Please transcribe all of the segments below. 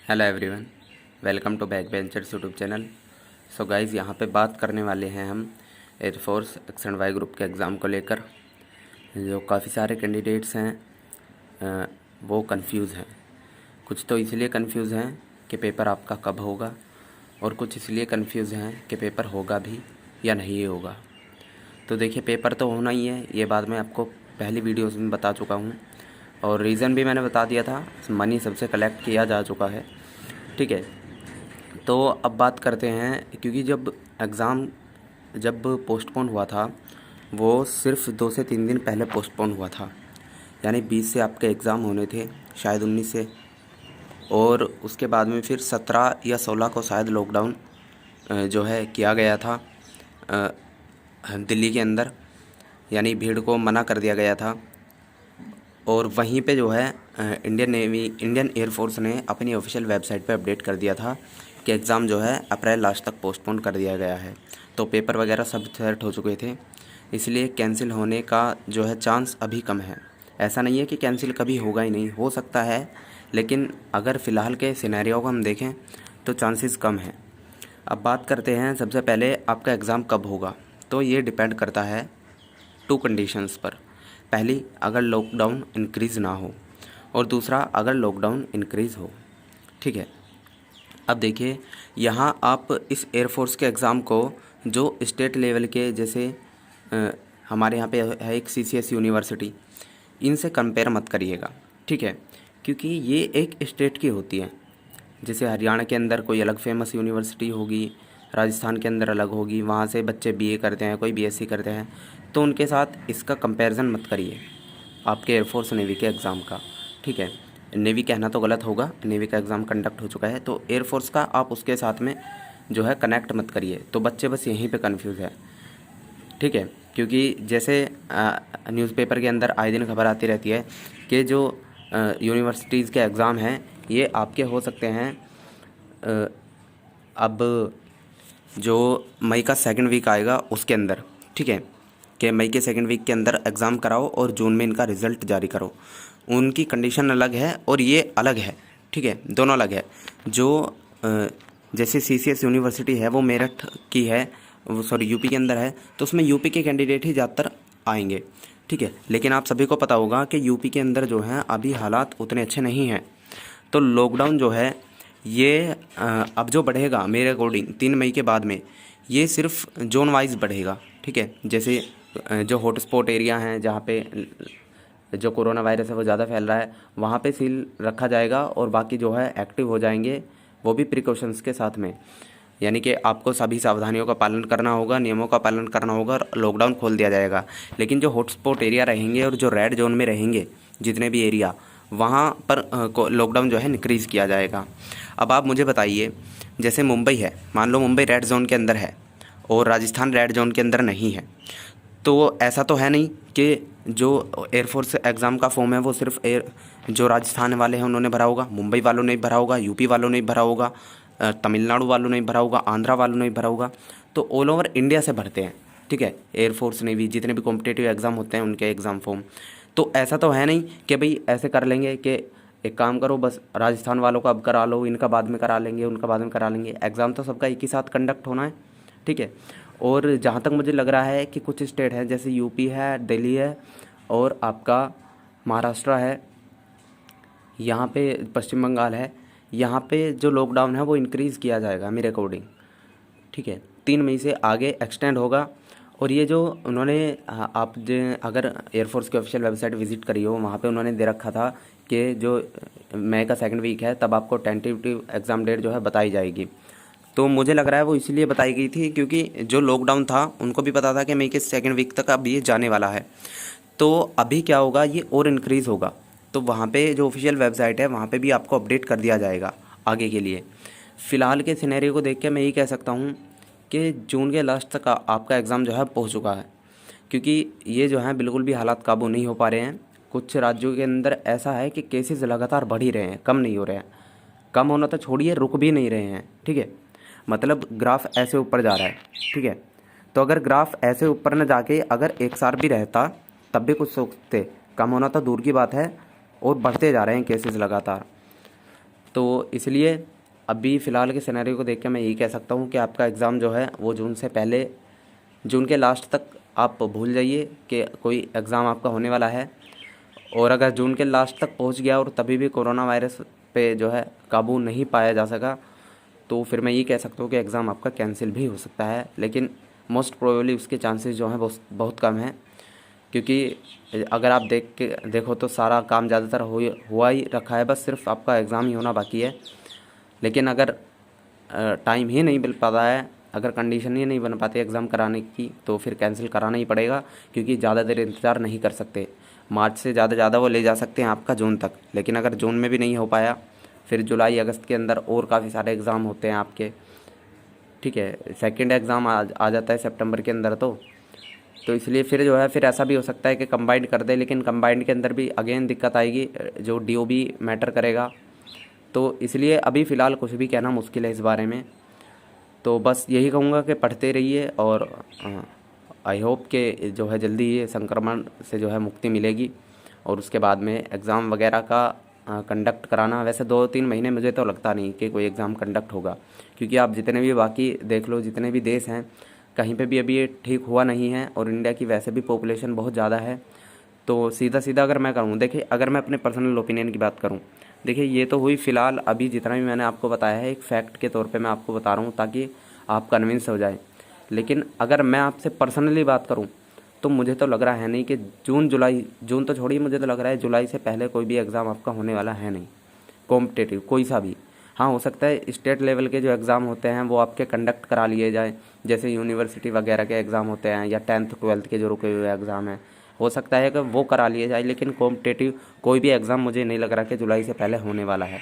Hello everyone, welcome to back benchers YouTube channel. So guys, यहाँ पे बात करने वाले हैं हम air force X and Y group के एग्ज़ाम को लेकर। जो काफ़ी सारे कैंडिडेट्स हैं वो कंफ्यूज हैं। कुछ तो इसलिए कंफ्यूज हैं कि पेपर आपका कब होगा, और कुछ इसलिए कंफ्यूज हैं कि पेपर होगा भी या नहीं होगा। तो देखिए, पेपर तो होना ही है, ये बात मैं आपको पहली वीडियोज़ में बता चुका हूँ, और रीज़न भी मैंने बता दिया था। मनी सबसे कलेक्ट किया जा चुका है, ठीक है। तो अब बात करते हैं, क्योंकि जब पोस्टपोन हुआ था वो सिर्फ 2 से 3 दिन पहले पोस्टपोन हुआ था। यानी 20 से आपके एग्ज़ाम होने थे, शायद 19 से, और उसके बाद में फिर 17 या 16 को शायद लॉकडाउन जो है किया गया था दिल्ली के अंदर। यानी भीड़ को मना कर दिया गया था। और वहीं पे जो है इंडियन एयरफोर्स ने अपनी ऑफिशियल वेबसाइट पे अपडेट कर दिया था कि एग्ज़ाम जो है अप्रैल लास्ट तक पोस्टपोन कर दिया गया है। तो पेपर वगैरह सब सेट हो चुके थे, इसलिए कैंसिल होने का जो है चांस अभी कम है। ऐसा नहीं है कि कैंसिल कभी होगा ही नहीं, हो सकता है, लेकिन अगर फ़िलहाल के सिनेरियो को हम देखें तो चांसेस कम हैं। अब बात करते हैं सबसे पहले आपका एग्ज़ाम कब होगा। तो ये डिपेंड करता है 2 कंडीशंस पर। पहली, अगर लॉकडाउन इंक्रीज़ ना हो, और दूसरा, अगर लॉकडाउन इंक्रीज़ हो, ठीक है। अब देखिए, यहाँ आप इस एयरफोर्स के एग्ज़ाम को जो स्टेट लेवल के, जैसे हमारे यहाँ पे है एक CCS यूनिवर्सिटी, इनसे कंपेयर मत करिएगा, ठीक है। क्योंकि ये एक स्टेट की होती है। जैसे हरियाणा के अंदर कोई अलग फेमस यूनिवर्सिटी होगी, राजस्थान के अंदर अलग होगी, वहाँ से बच्चे BA करते हैं, कोई BSc करते हैं, तो उनके साथ इसका कंपैरिजन मत करिए आपके एयरफोर्स नेवी के एग्ज़ाम का, ठीक है। नेवी कहना तो गलत होगा, नेवी का एग्ज़ाम कंडक्ट हो चुका है, तो एयरफोर्स का आप उसके साथ में जो है कनेक्ट मत करिए। तो बच्चे बस यहीं पे कंफ्यूज है, ठीक है। क्योंकि जैसे न्यूज़पेपर के अंदर आए दिन खबर आती रहती है कि जो यूनिवर्सिटीज़ के एग्ज़ाम हैं ये आपके हो सकते हैं अब जो मई का सेकंड वीक आएगा उसके अंदर, ठीक है, कि मई के सेकंड वीक के अंदर एग्ज़ाम कराओ और जून में इनका रिज़ल्ट जारी करो। उनकी कंडीशन अलग है और ये अलग है, ठीक है, दोनों अलग है। जो जैसे CCS यूनिवर्सिटी है वो मेरठ की है, वो सॉरी यूपी के अंदर है, तो उसमें यूपी के कैंडिडेट ही ज़्यादातर आएंगे, ठीक है। लेकिन आप सभी को पता होगा कि यूपी के अंदर जो है अभी हालात उतने अच्छे नहीं हैं। तो लॉकडाउन जो है ये अब जो बढ़ेगा मेरे अकॉर्डिंग 3 मई के बाद में, ये सिर्फ जोन वाइज बढ़ेगा, ठीक है। जैसे जो हॉटस्पॉट एरिया हैं जहाँ पे जो कोरोना वायरस है वो ज़्यादा फैल रहा है, वहाँ पे सील रखा जाएगा, और बाकी जो है एक्टिव हो जाएंगे, वो भी प्रिकॉशंस के साथ में। यानी कि आपको सभी सावधानियों का पालन करना होगा, नियमों का पालन करना होगा, और लॉकडाउन खोल दिया जाएगा। लेकिन जो हॉटस्पॉट एरिया रहेंगे और जो रेड जोन में रहेंगे जितने भी एरिया, वहाँ पर लॉकडाउन जो है इंक्रीज़ किया जाएगा। अब आप मुझे बताइए, जैसे मुंबई है, मान लो मुंबई रेड जोन के अंदर है और राजस्थान रेड जोन के अंदर नहीं है, तो ऐसा तो है नहीं कि जो एयरफोर्स एग्ज़ाम का फॉर्म है वो सिर्फ जो राजस्थान वाले हैं उन्होंने भरा होगा, मुंबई वालों ने भरा होगा, यूपी वालों ने भरा होगा, तमिलनाडु वालों ने भरा होगा, आंध्रा वालों ने भरा होगा। तो ऑल ओवर इंडिया से भरते हैं, ठीक है, एयरफोर्स नेवी जितने भी कॉम्पिटिटिव एग्ज़ाम होते हैं उनके एग्ज़ाम फॉर्म। तो ऐसा तो है नहीं कि भाई ऐसे कर लेंगे कि एक काम करो, बस राजस्थान वालों का अब करा लो, इनका बाद में करा लेंगे, उनका बाद में करा लेंगे। एग्ज़ाम तो सबका एक ही साथ कंडक्ट होना है, ठीक है। और जहाँ तक मुझे लग रहा है कि कुछ स्टेट हैं, जैसे यूपी है, दिल्ली है, और आपका महाराष्ट्र है, यहाँ पे पश्चिम बंगाल है, यहाँ पे जो लॉकडाउन है वो इंक्रीज़ किया जाएगा मेरे अकॉर्डिंग, ठीक है। 3 मई से आगे एक्सटेंड होगा। और ये जो उन्होंने आप जो अगर एयरफोर्स की ऑफिशियल वेबसाइट विजिट करी हो, वहाँ पे उन्होंने दे रखा था कि जो मई का सेकंड वीक है तब आपको टेंटेटिव एग्ज़ाम डेट जो है बताई जाएगी। तो मुझे लग रहा है वो इसलिए बताई गई थी क्योंकि जो लॉकडाउन था उनको भी पता था कि मई के सेकंड वीक तक अब ये जाने वाला है। तो अभी क्या होगा, ये और इंक्रीज़ होगा। तो वहाँ पे जो ऑफिशियल वेबसाइट है वहाँ पे भी आपको अपडेट कर दिया जाएगा आगे के लिए। फ़िलहाल के सिनेरियो को देख के मैं यही कह सकता हूँ कि जून के लास्ट तक आपका एग्ज़ाम जो है पहुँच चुका है, क्योंकि ये जो है बिल्कुल भी हालात काबू नहीं हो पा रहे हैं। कुछ राज्यों के अंदर ऐसा है कि केसेस लगातार बढ़ ही रहे हैं, कम नहीं हो रहे हैं। कम होना तो छोड़िए, रुक भी नहीं रहे हैं, ठीक है। मतलब ग्राफ ऐसे ऊपर जा रहा है, ठीक है। तो अगर ग्राफ ऐसे ऊपर न जाके अगर एक साल भी रहता तब भी कुछ सोचते, कम होना तो दूर की बात है, और बढ़ते जा रहे हैं केसेस लगातार। तो इसलिए अभी फ़िलहाल के सिनेरियो को देख के मैं यही कह सकता हूँ कि आपका एग्ज़ाम जो है वो जून से पहले, जून के लास्ट तक आप भूल जाइए कि कोई एग्ज़ाम आपका होने वाला है। और अगर जून के लास्ट तक पहुँच गया और तभी भी कोरोना वायरस पे जो है काबू नहीं पाया जा सका, तो फिर मैं ये कह सकता हूँ कि एग्ज़ाम आपका कैंसिल भी हो सकता है। लेकिन मोस्ट प्रोबेबली उसके चांसेस जो हैं बहुत बहुत कम हैं, क्योंकि अगर आप देखो तो सारा काम ज़्यादातर हुआ ही रखा है, बस सिर्फ आपका एग्ज़ाम ही होना बाकी है। लेकिन अगर टाइम ही नहीं मिल पाता है, अगर कंडीशन ही नहीं बन पाती एग्ज़ाम कराने की, तो फिर कैंसिल कराना ही पड़ेगा, क्योंकि ज़्यादा देर इंतज़ार नहीं कर सकते। मार्च से ज़्यादा वो ले जा सकते हैं आपका जून तक, लेकिन अगर जून में भी नहीं हो पाया, फिर जुलाई अगस्त के अंदर और काफ़ी सारे एग्ज़ाम होते हैं आपके, ठीक है। सेकंड एग्ज़ाम आ जाता है सितंबर के अंदर, तो इसलिए फिर जो है फिर ऐसा भी हो सकता है कि कंबाइंड कर दे, लेकिन कंबाइंड के अंदर भी अगेन दिक्कत आएगी, जो DOB मैटर करेगा। तो इसलिए अभी फ़िलहाल कुछ भी कहना मुश्किल है इस बारे में। तो बस यही कहूँगा कि पढ़ते रहिए, और आई होप कि जो है जल्दी ये संक्रमण से जो है मुक्ति मिलेगी, और उसके बाद में एग्ज़ाम वगैरह का कंडक्ट कराना। वैसे 2-3 महीने मुझे तो लगता नहीं कि कोई एग्ज़ाम कंडक्ट होगा, क्योंकि आप जितने भी बाकी देख लो, जितने भी देश हैं, कहीं पे भी अभी ये ठीक हुआ नहीं है। और इंडिया की वैसे भी पॉपुलेशन बहुत ज़्यादा है। तो सीधा अगर मैं कहूँ, देखिए अगर मैं अपने पर्सनल ओपिनियन की बात करूँ, देखिए ये तो हुई फ़िलहाल अभी जितना भी मैंने आपको बताया है एक फैक्ट के तौर पे मैं आपको बता रहा हूँ, ताकि आप कन्विंस हो जाए। लेकिन अगर मैं आपसे पर्सनली बात करूँ, तो मुझे तो लग रहा है नहीं कि जून तो छोड़िए, मुझे तो लग रहा है जुलाई से पहले कोई भी एग्ज़ाम आपका होने वाला है नहीं, कॉम्पिटेटिव कोई सा भी। हाँ, हो सकता है स्टेट लेवल के जो एग्ज़ाम होते हैं वो आपके कंडक्ट करा लिए जाए, जैसे यूनिवर्सिटी वगैरह के एग्ज़ाम होते हैं, या 10th 12th के जो रुके हुए एग्ज़ाम हैं, हो सकता है कि वो करा लिए जाए। लेकिन कॉम्पिटेटिव कोई भी एग्ज़ाम मुझे नहीं लग रहा कि जुलाई से पहले होने वाला है।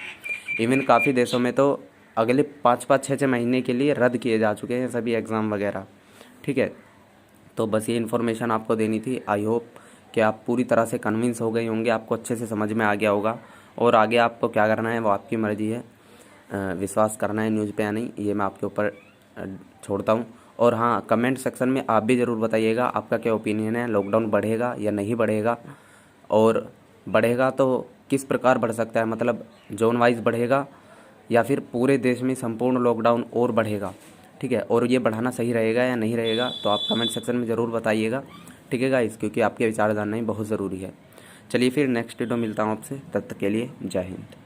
इवन काफ़ी देशों में तो अगले 5-5 6-6 महीने के लिए रद्द किए जा चुके हैं सभी एग्ज़ाम वगैरह, ठीक है। तो बस ये इन्फॉर्मेशन आपको देनी थी। आई होप कि आप पूरी तरह से कन्विंस हो गए होंगे, आपको अच्छे से समझ में आ गया होगा, और आगे आपको क्या करना है वो आपकी मर्ज़ी है, विश्वास करना है न्यूज़ पे या नहीं, ये मैं आपके ऊपर छोड़ता हूँ। और हाँ, कमेंट सेक्शन में आप भी ज़रूर बताइएगा आपका क्या ओपिनियन है, लॉकडाउन बढ़ेगा या नहीं बढ़ेगा, और बढ़ेगा तो किस प्रकार बढ़ सकता है, मतलब जोन वाइज बढ़ेगा या फिर पूरे देश में संपूर्ण लॉकडाउन और बढ़ेगा, ठीक है। और ये बढ़ाना सही रहेगा या नहीं रहेगा, तो आप कमेंट सेक्शन में ज़रूर बताइएगा, ठीक है गाइस, क्योंकि आपके विचार जानना ही बहुत ज़रूरी है। चलिए फिर नेक्स्ट वीडियो मिलता हूँ आपसे, तब तक के लिए जय हिंद।